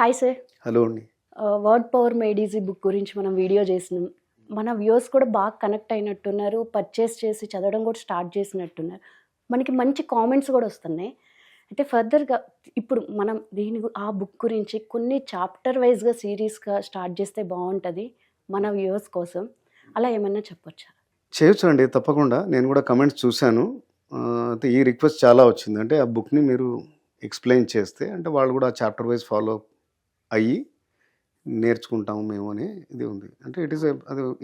Hi sir. Hello అండి. Word power made easy book గురించి మనం వీడియో చేసినాం. మన వ్యూవర్స్ కూడా బాగా కనెక్ట్ అయినట్టున్నారు. పర్చేస్ చేసి చదవడం కూడా స్టార్ట్ చేసినట్టున్నారు. మనకి మంచి కామెంట్స్ కూడా వస్తున్నాయి. అయితే ఫర్దర్‌గా ఇప్పుడు మనం ఆ బుక్ గురించి కొన్ని చాప్టర్ వైస్‌గా సీరీస్‌గా స్టార్ట్ చేస్తే బావుంటది మన వ్యూవర్స్ కోసం. అలా ఏమన్నా చెప్పొచ్చా? చేయొచ్చు అండి, తప్పకుండా. నేను కూడా కమెంట్స్ చూశాను. అయితే ఈ రిక్వెస్ట్ చాలా వచ్చింది. అంటే ఆ బుక్‌ని మీరు ఎక్స్‌ప్లెయిన్ చేస్తే అంటే వాళ్ళు కూడా చాప్టర్ వైస్ ఫాలో అయ్యి నేర్చుకుంటాము మేము అని ఇది ఉంది. అంటే ఇట్ ఈస్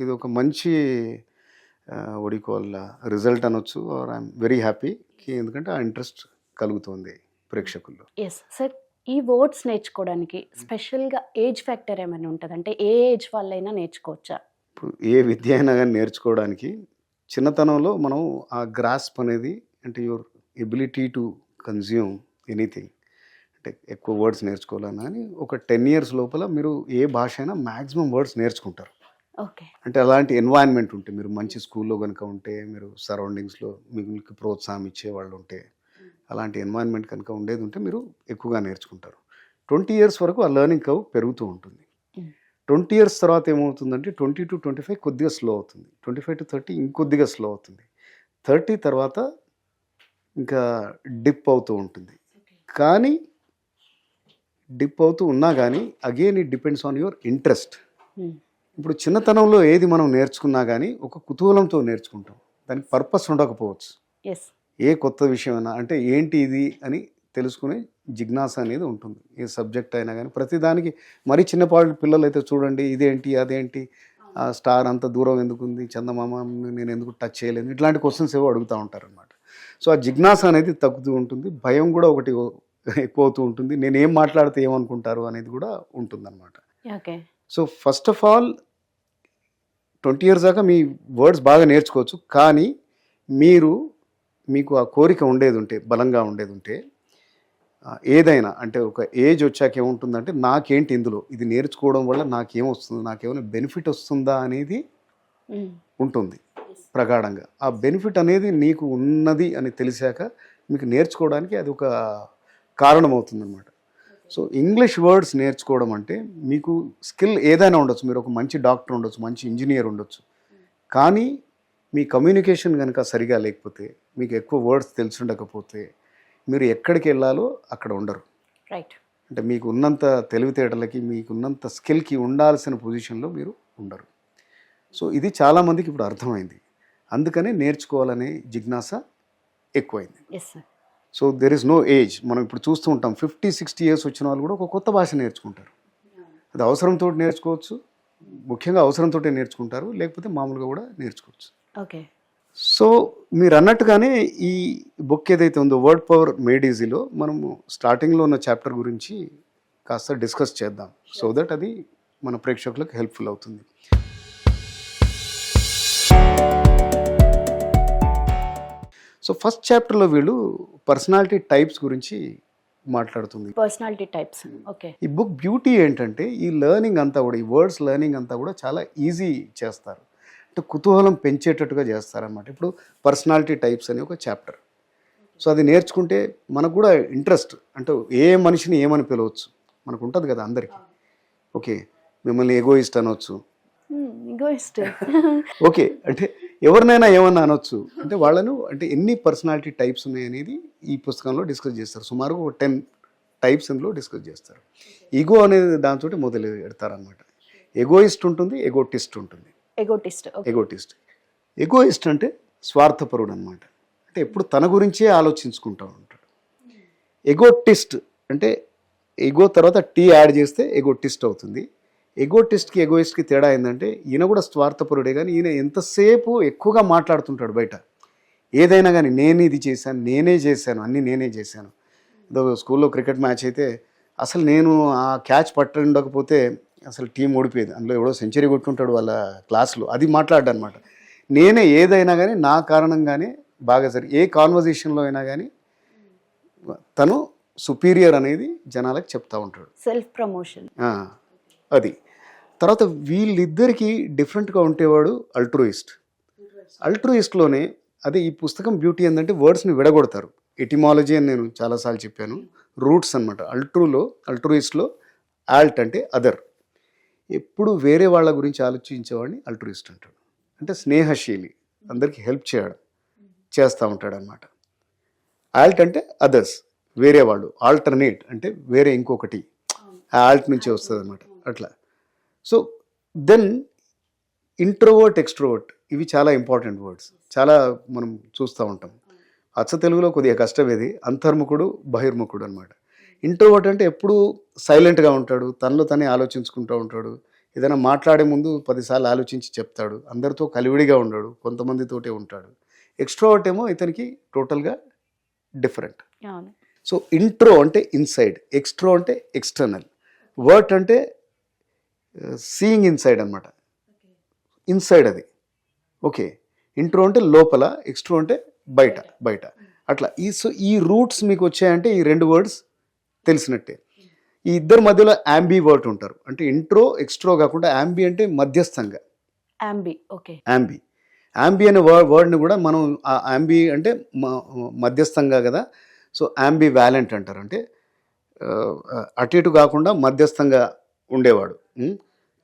ఇది ఒక మంచి వాట్ యూ కాల్ రిజల్ట్ అనొచ్చు. Or I'm very happy. ఎందుకంటే ఆ ఇంట్రెస్ట్ కలుగుతుంది ప్రేక్షకుల్లో. Yes sir. ఈ వర్డ్స్ నేర్చుకోవడానికి స్పెషల్‌గా ఏజ్ ఫ్యాక్టర్ ఏమైనా ఉంటదా? అంటే ఏ ఏజ్ వాళ్ళైనా నేర్చుకోవచ్చా? ఇప్పుడు ఏ విద్య అయినా కానీ నేర్చుకోవడానికి చిన్నతనంలో మనం ఆ గ్రాస్ప్ అనేది, అంటే your ability to consume anything, అంటే ఎక్కువ వర్డ్స్ నేర్చుకోవాలన్నా అని ఒక 10 years లోపల మీరు ఏ భాష అయినా మ్యాక్సిమం వర్డ్స్ నేర్చుకుంటారు. ఓకే. అంటే అలాంటి ఎన్వైరన్మెంట్ ఉంటే, మీరు మంచి స్కూల్లో కనుక ఉంటే, మీరు సరౌండింగ్స్లో మీకు ప్రోత్సాహం ఇచ్చేవాళ్ళు ఉంటే, అలాంటి ఎన్వైరన్మెంట్ కనుక ఉండేది ఉంటే మీరు ఎక్కువగా నేర్చుకుంటారు. 20 years వరకు ఆ లెర్నింగ్ కర్వ్ పెరుగుతూ ఉంటుంది. 20 years తర్వాత ఏమవుతుందంటే 20 to 25 కొద్దిగా స్లో అవుతుంది. 25 to 30 ఇంకొద్దిగా స్లో అవుతుంది. 30 తర్వాత ఇంకా డిప్ అవుతూ ఉంటుంది. కానీ డిప్ అవుతూ ఉన్నా కానీ again it depends on your interest. ఇప్పుడు చిన్నతనంలో ఏది మనం నేర్చుకున్నా కానీ ఒక కుతూహలంతో నేర్చుకుంటాం. దానికి పర్పస్ ఉండకపోవచ్చు. ఏ కొత్త విషయమైనా అంటే ఏంటి ఇది అని తెలుసుకునే జిజ్ఞాస అనేది ఉంటుంది. ఏ సబ్జెక్ట్ అయినా కానీ ప్రతిదానికి. మరీ చిన్నపాటి పిల్లలు అయితే చూడండి, ఇదేంటి అదేంటి, ఆ స్టార్ అంత దూరం ఎందుకు ఉంది, చందమామ నేను ఎందుకు టచ్ చేయలేదు, ఇట్లాంటి క్వశ్చన్స్ ఏవో అడుగుతూ ఉంటారనమాట. సో ఆ జిజ్ఞాస అనేది తగ్గుతూ ఉంటుంది. భయం కూడా ఒకటి ఎక్కువ అవుతూ ఉంటుంది. నేను ఏం మాట్లాడితే ఏమనుకుంటారు అనేది కూడా ఉంటుందన్నమాట. So first of all 20 years దాకా మీ వర్డ్స్ బాగా నేర్చుకోవచ్చు. కానీ మీకు ఆ కోరిక ఉండేది ఉంటే, బలంగా ఉండేది ఉంటే, ఏదైనా అంటే ఒక ఏజ్ వచ్చాక ఏముంటుందంటే నాకేంటి ఇందులో ఇది నేర్చుకోవడం వల్ల నాకేమొస్తుంది, నాకేమైనా బెనిఫిట్ వస్తుందా అనేది ఉంటుంది ప్రగాఢంగా. ఆ బెనిఫిట్ అనేది నీకు ఉన్నది అని తెలిసాక మీకు నేర్చుకోవడానికి అది ఒక కారణం అవుతుందన్నమాట. సో ఇంగ్లీష్ వర్డ్స్ నేర్చుకోవడం అంటే మీకు స్కిల్ ఏదైనా ఉండొచ్చు. మీరు ఒక మంచి డాక్టర్ ఉండొచ్చు, మంచి ఇంజనీర్ ఉండొచ్చు. కానీ మీ కమ్యూనికేషన్ కనుక సరిగా లేకపోతే, మీకు ఎక్కువ వర్డ్స్ తెలిసి ఉండకపోతే మీరు ఎక్కడికి వెళ్ళాలో అక్కడ ఉండరు. రైట్. అంటే మీకు ఉన్నంత తెలివితేటలకి, మీకు ఉన్నంత స్కిల్కి ఉండాల్సిన పొజిషన్లో మీరు ఉండరు. సో ఇది చాలామందికి ఇప్పుడు అర్థమైంది. అందుకనే నేర్చుకోవాలనే జిజ్ఞాస ఎక్కువైంది. So there is no age. మనం ఇప్పుడు చూస్తూ ఉంటాం 50-60 years వచ్చిన వాళ్ళు కూడా ఒక కొత్త భాష నేర్చుకుంటారు. అది అవసరంతో నేర్చుకోవచ్చు, ముఖ్యంగా అవసరంతో నేర్చుకుంటారు, లేకపోతే మామూలుగా కూడా నేర్చుకోవచ్చు. ఓకే. సో మీరు అన్నట్టుగానే ఈ బుక్ ఏదైతే ఉందో వర్డ్ పవర్ మేడ్ ఈజీలో మనము స్టార్టింగ్లో ఉన్న చాప్టర్ గురించి కాస్త డిస్కస్ చేద్దాం. సో దట్ అది మన ప్రేక్షకులకు హెల్ప్ఫుల్ అవుతుంది. సో ఫస్ట్ చాప్టర్లో వీళ్ళు పర్సనాలిటీ టైప్స్ గురించి మాట్లాడుతుంది. Personality types. ఓకే. ఈ బుక్ బ్యూటీ ఏంటంటే ఈ లెర్నింగ్ అంతా కూడా, ఈ వర్డ్స్ లెర్నింగ్ అంతా కూడా చాలా ఈజీ చేస్తారు. అంటే కుతూహలం పెంచేటట్టుగా చేస్తారన్నమాట. ఇప్పుడు పర్సనాలిటీ టైప్స్ అని ఒక చాప్టర్. సో అది నేర్చుకుంటే మనకు కూడా ఇంట్రెస్ట్, అంటే ఏ మనిషిని ఏమని పిలవచ్చు మనకు ఉంటుంది కదా అందరికీ. ఓకే, మిమ్మల్ని ఎగోయిస్ట్ అనొచ్చు. ఓకే, అంటే ఎవరినైనా ఏమన్నా అనొచ్చు. అంటే వాళ్ళను అంటే ఎన్ని పర్సనాలిటీ టైప్స్ ఉన్నాయి అనేది ఈ పుస్తకంలో డిస్కస్ చేస్తారు. సుమారు 10 types ఇందులో డిస్కస్ చేస్తారు. ఈగో అనేది దాంతో మొదలు పెడతారనమాట. ఎగోయిస్ట్ ఉంటుంది, ఎగోటిస్ట్ ఉంటుంది. ఎగోయిస్ట్ అంటే స్వార్థపరుడు అనమాట. అంటే ఎప్పుడు తన గురించే ఆలోచించుకుంటూ ఉంటాడు. ఎగోటిస్ట్ అంటే ఎగో తర్వాత టీ యాడ్ చేస్తే ఎగోటిస్ట్ అవుతుంది. ఎగోటిస్ట్కి ఎగోయిస్ట్కి తేడా ఏంటంటే ఈయన కూడా స్వార్థపరుడే, కానీ ఈయన ఎంతసేపు ఎక్కువగా మాట్లాడుతుంటాడు బయట. ఏదైనా కానీ నేను ఇది చేశాను, నేనే చేశాను, అన్నీ నేనే చేశాను. ఏదో స్కూల్లో క్రికెట్ మ్యాచ్ అయితే అసలు నేను ఆ క్యాచ్ పట్టుండకపోతే అసలు టీం ఓడిపోయేది. అందులో ఎవడో సెంచరీ కొట్టుకుంటాడు వాళ్ళ క్లాస్లో, అది మాట్లాడ్డా అనమాట. నేనే ఏదైనా కానీ నా కారణంగానే బాగా ఏ కాన్వర్జేషన్లో అయినా కానీ తను సుపీరియర్ అనేది జనాలకు చెప్తా ఉంటాడు. సెల్ఫ్ ప్రమోషన్ అది. తర్వాత వీళ్ళిద్దరికీ డిఫరెంట్గా ఉండేవాడు అల్ట్రూయిస్ట్లోనే. అదే ఈ పుస్తకం బ్యూటీ ఏంటంటే వర్డ్స్ని విడగొడతారు. ఎటిమాలజీ అని నేను చాలాసార్లు చెప్పాను. రూట్స్ అనమాట. అల్ట్రూయిస్ట్లో ఆల్ట్ అంటే అదర్. ఎప్పుడు వేరే వాళ్ళ గురించి ఆలోచించేవాడిని అల్ట్రూయిస్ట్ అంటాడు. అంటే స్నేహశీలి, అందరికీ హెల్ప్ చేస్తూ ఉంటాడు అనమాట. ఆల్ట్ అంటే అదర్స్, వేరే వాళ్ళు. ఆల్టర్నేట్ అంటే వేరే ఇంకొకటి, ఆ ఆల్ట్ నుంచి వస్తుంది అనమాట అట్లా. సో దెన్ ఇంట్రోవర్ట్, ఎక్స్ట్రోవర్ట్, ఇవి చాలా ఇంపార్టెంట్ వర్డ్స్. చాలా మనం చూస్తూ ఉంటాం. అచ్చ తెలుగులో కొద్దిగా కష్టం ఇది. అంతర్ముఖుడు, బహిర్ముఖుడు అనమాట. ఇంట్రోవర్ట్ అంటే ఎప్పుడూ సైలెంట్గా ఉంటాడు, తనలో తనే ఆలోచించుకుంటూ ఉంటాడు. ఏదైనా మాట్లాడే ముందు 10 సార్లు ఆలోచించి చెప్తాడు. అందరితో కలివిడిగా ఉండడు, కొంతమందితోటే ఉంటాడు. ఎక్స్ట్రోవర్ట్ ఏమో ఇతనికి టోటల్గా డిఫరెంట్. అవును. సో ఇంట్రో అంటే ఇన్సైడ్, ఎక్స్ట్రో అంటే ఎక్స్టర్నల్, వర్ట్ అంటే సీయింగ్ ఇన్సైడ్ అనమాట, ఇన్సైడ్ అది. ఓకే, ఇంట్రో అంటే లోపల, ఎక్స్ట్రో అంటే బయట అట్లా. ఈ రూట్స్ మీకు వచ్చాయంటే ఈ 2 వర్డ్స్ తెలిసినట్టే. ఈ ఇద్దరు మధ్యలో యాంబీ వర్డ్ ఉంటారు. అంటే ఇంట్రో ఎక్స్ట్రో కాకుండా యాంబీ అంటే మధ్యస్థంగా. యాంబీ. ఓకే. యాంబీ అనే వర్డ్ని కూడా మనం యాంబీ అంటే మధ్యస్థంగా కదా. సో యాంబీ వ్యాలెంట్ అంటారు. అంటే అటు ఇటు కాకుండా మధ్యస్థంగా ఉండేవాడు.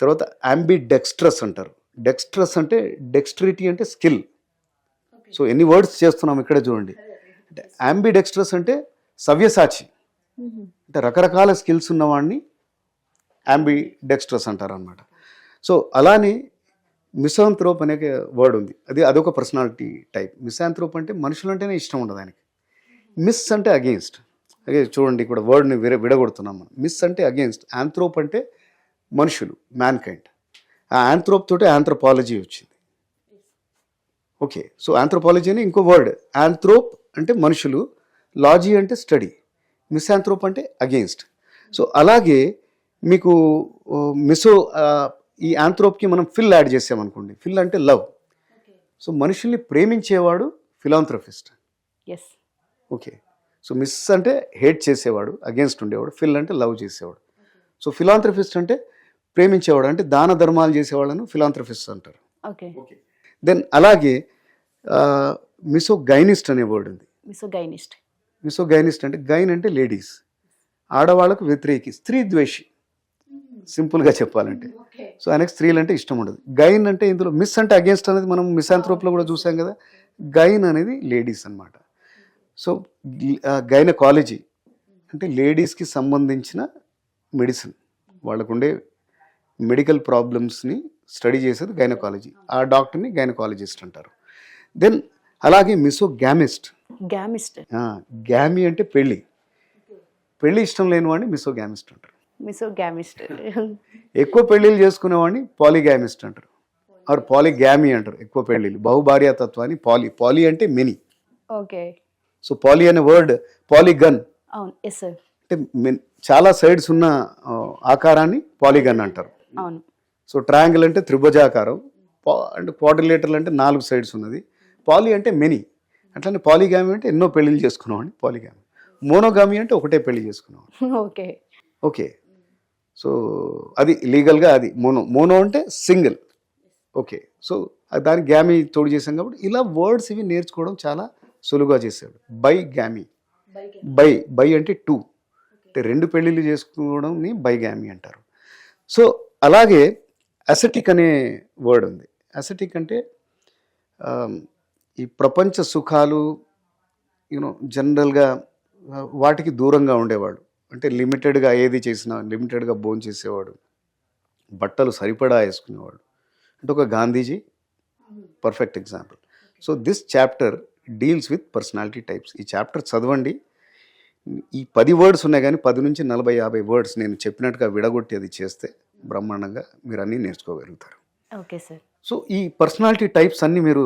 తర్వాత యాంబీ డెక్స్ట్రస్ అంటారు. డెక్స్ట్రస్ అంటే డెక్స్ట్రిటీ అంటే స్కిల్. సో ఎన్ని వర్డ్స్ చేస్తున్నాం ఇక్కడ చూడండి. అంటే యాంబీ డెక్స్ట్రస్ అంటే సవ్యసాచి, అంటే రకరకాల స్కిల్స్ ఉన్నవాడిని యాంబీ డెక్స్ట్రస్ అంటారు అనమాట. సో అలానే మిసాంథ్రోప్ అనే వర్డ్ ఉంది. అదొక పర్సనాలిటీ టైప్. మిసాంథ్రోప్ అంటే మనుషులంటేనే ఇష్టం ఉండదు ఆయనకి. మిస్ అంటే అగెయిన్స్ట్. అదే చూడండి ఇక్కడ వర్డ్ని విడగొడుతున్నాం మనం. మిస్ అంటే అగెయిన్స్ట్, ఆంథ్రోప్ అంటే మనుషులు, మ్యాన్ కైండ్. ఆ ఆంథ్రోప్ తోటి ఆంథ్రోపాలజీ వచ్చింది. ఓకే, సో ఆంథ్రోపాలజీ అని ఇంకో వర్డ్. ఆంథ్రోప్ అంటే మనుషులు, లాజీ అంటే స్టడీ, మిసాంథ్రోప్ అంటే అగెయిన్స్ట్. సో అలాగే మీకు ఈ ఆంథ్రోప్కి మనం ఫిల్ యాడ్ చేసామనుకోండి. ఫిల్ అంటే లవ్. సో మనుషుల్ని ప్రేమించేవాడు philanthropist. Yes. Okay, so mis అంటే హేట్ చేసేవాడు, అగేన్స్ట్ ఉండేవాడు. ఫిల్ అంటే లవ్ చేసేవాడు. సో ఫిలాంథ్రఫిస్ట్ అంటే ప్రేమించేవాడు, అంటే దాన ధర్మాలు చేసేవాళ్ళను ఫిలాంథ్రఫిస్ట్ అంటారు. ఓకే. దెన్ అలాగే మిసోగైనిస్ట్ అనే వర్డ్ ఉంది. మిసోగైనిస్ట్ అంటే గైన్ అంటే లేడీస్, ఆడవాళ్ళకు వ్యతిరేకి, స్త్రీ ద్వేషి సింపుల్గా చెప్పాలంటే. సో ఆయనకు స్త్రీలు అంటే ఇష్టం ఉండదు. గైన్ అంటే ఇందులో మిస్ అంటే అగేన్స్ట్ అనేది మనం మిసాంథ్రోప్లో కూడా చూసాం కదా. గైన్ అనేది లేడీస్ అన్నమాట. సో గైనకాలజీ అంటే లేడీస్కి సంబంధించిన మెడిసిన్, వాళ్ళకుండే మెడికల్ ప్రాబ్లమ్స్ని స్టడీ చేసేది గైనకాలజీ. ఆ డాక్టర్ని గైనకాలజిస్ట్ అంటారు. దెన్ అలాగే మిసోగామిస్ట్. గ్యామి అంటే పెళ్ళి ఇష్టం లేని వాడిని మిసోగామిస్ట్ అంటారు. ఎక్కువ పెళ్ళిళ్ళు చేసుకునేవాడిని పాలిగామిస్ట్ అంటారు. ఆర్ పాలిగామి అంటారు. ఎక్కువ పెళ్ళిళ్ళు, బహుభార్యాతత్వాన్ని పాలి అంటే మెనీ. ఓకే. సో పాలి అనే వర్డ్ పాలిగన్ అంటే చాలా సైడ్స్ ఉన్న ఆకారాన్ని పాలిగన్ అంటారు. సో ట్రయాంగిల్ అంటే త్రిభుజాకారం, అంటే క్వాడ్రిలేటరల్ అంటే 4 సైడ్స్ ఉన్నది. పాలి అంటే మెనీ. అట్లనే పాలిగామి అంటే ఎన్నో పెళ్ళిళ్ళు చేసుకున్నామండి పాలిగామి. మోనోగామి అంటే ఒకటే పెళ్లి చేసుకున్నాం. ఓకే, సో అది లీగల్గా అది మోనో అంటే సింగిల్. ఓకే, సో దానికి గ్యామీ తోడు చేసాం కాబట్టి ఇలా వర్డ్స్ ఇవి నేర్చుకోవడం చాలా సులువుగా చేశాడు. బై అంటే 2, అంటే 2 పెళ్ళిళ్ళు చేసుకోవడంని బైగామి అంటారు. సో అలాగే అసెటిక్ అనే వర్డ్ ఉంది. అసెటిక్ అంటే ఈ ప్రపంచ సుఖాలు జనరల్గా వాటికి దూరంగా ఉండేవాడు. అంటే లిమిటెడ్గా ఏది చేసినా లిమిటెడ్గా భోజనం చేసేవాడు, బట్టలు సరిపడా వేసుకునేవాడు. అంటే ఒక Gandhiji perfect example. So this chapter deals with personality types. ఈ చాప్టర్ చదవండి. ఈ 10 వర్డ్స్ ఉన్నాయి కానీ 10 నుంచి 40-50 వర్డ్స్ నేను చెప్పినట్టుగా విడగొట్టి అది చేస్తే బ్రహ్మాండంగా మీరు అన్నీ నేర్చుకోగలుగుతారు. Okay sir. సో ఈ పర్సనాలిటీ టైప్స్ అన్నీ మీరు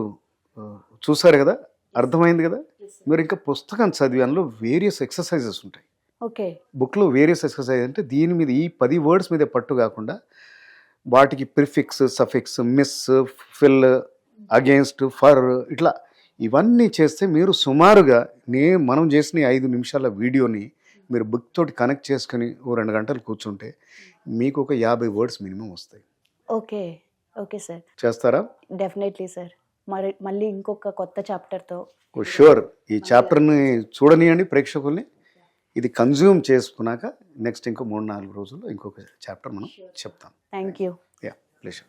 చూసారు కదా, అర్థమైంది కదా. మీరు ఇంకా పుస్తకం చదివి అందులో వేరియస్ ఎక్సర్సైజెస్ ఉంటాయి. ఓకే, బుక్లో వేరియస్ ఎక్సర్సైజ్ అంటే దీని మీద ఈ 10 వర్డ్స్ మీద పట్టు కాకుండా వాటికి prefix, suffix, miss, fill, against, for, ఇట్లా ఇవన్నీ చేస్తే మీరు సుమారుగా మనం చేసిన 5 నిమిషాల వీడియోని మీరు బుక్ తోటి కనెక్ట్ చేసుకుని 2 గంటలు కూర్చుంటే మీకు ఒక 50 వర్డ్స్ మినిమం వస్తాయి. ఓకే. Okay sir. చేస్తారా? Definitely sir. మళ్ళీ ఇంకొక కొత్త చాప్టర్తో. షూర్. ఈ చాప్టర్ని చూడనియండి ప్రేక్షకుల్ని. ఇది కన్జ్యూమ్ చేసుకున్నాక నెక్స్ట్ ఇంకో 3-4 రోజుల్లో ఇంకొక చాప్టర్ మనం చెప్తాం. Thank you. Yeah please.